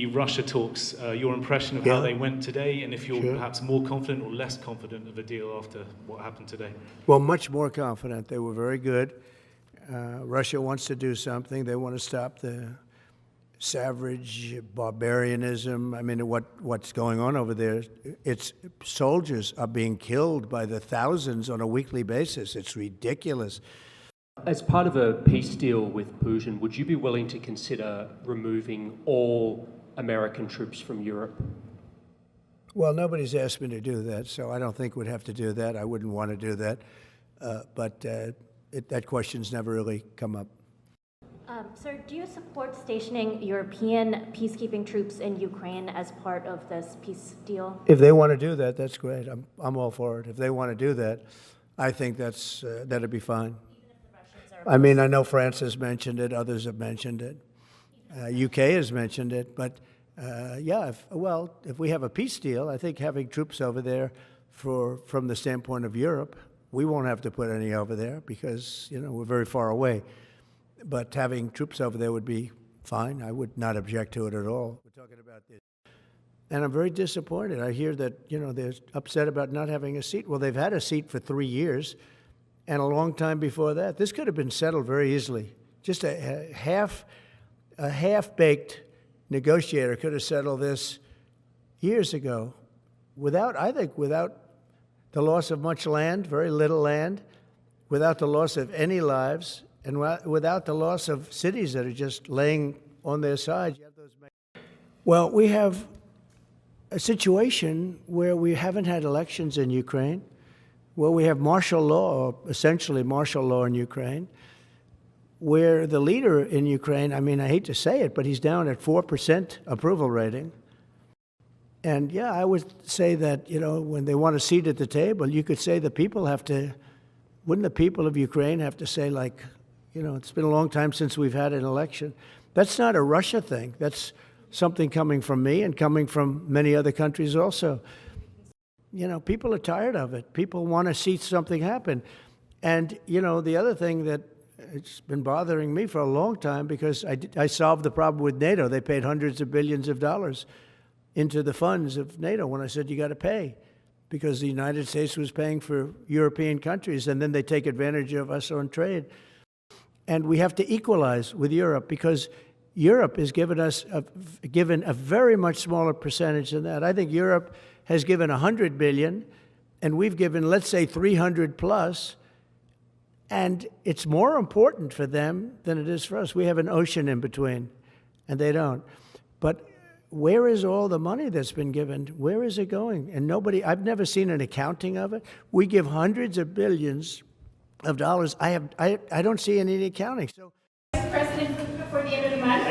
the Russia talks, your impression of how they went today, and if you're perhaps more confident or less confident of a deal after what happened today? Well, much more confident. They were very good. Russia wants to do something. They want to stop the savage barbarianism. I mean, what's going on over there? It's soldiers are being killed by the thousands on a weekly basis. It's ridiculous. As part of a peace deal with Putin, would you be willing to consider removing all American troops from Europe? Well, nobody's asked me to do that, so I don't think we'd have to do that. I wouldn't want to do that. But that question's never really come up. Sir, do you support stationing European peacekeeping troops in Ukraine as part of this peace deal? If they want to do that, that's great. I'm all for it. If they want to do that, I think that'd be fine. I mean, I know France has mentioned it. Others have mentioned it. UK has mentioned it. But, if we have a peace deal, I think having troops over there from the standpoint of Europe, we won't have to put any over there because, we're very far away. But having troops over there would be fine. I would not object to it at all. We're talking about this. And I'm very disappointed. I hear that, they're upset about not having a seat. Well, they've had a seat for 3 years and a long time before that. This could have been settled very easily. Just a half-baked negotiator could have settled this years ago without the loss of much land, very little land, without the loss of any lives, and without the loss of cities that are just laying on their sides. Well, we have a situation where we haven't had elections in Ukraine, where we have martial law, or essentially martial law in Ukraine, where the leader in Ukraine, I mean, I hate to say it, but he's down at 4% approval rating. And yeah, I would say that, when they want a seat at the table, you could say the people wouldn't the people of Ukraine have to say, like, it's been a long time since we've had an election. That's not a Russia thing. That's something coming from me and coming from many other countries also. People are tired of it. People want to see something happen. And, the other thing that it's been bothering me for a long time, because I solved the problem with NATO. They paid hundreds of billions of dollars into the funds of NATO when I said you got to pay, because the United States was paying for European countries, and then they take advantage of us on trade. And we have to equalize with Europe, because Europe has given a very much smaller percentage than that. I think Europe has given 100 billion, and we've given, let's say, 300 plus. And it's more important for them than it is for us. We have an ocean in between, and they don't. But where is all the money that's been given? Where is it going? And I've never seen an accounting of it. We give hundreds of billions of dollars. I don't see any accounting. So, President, before the end of the month,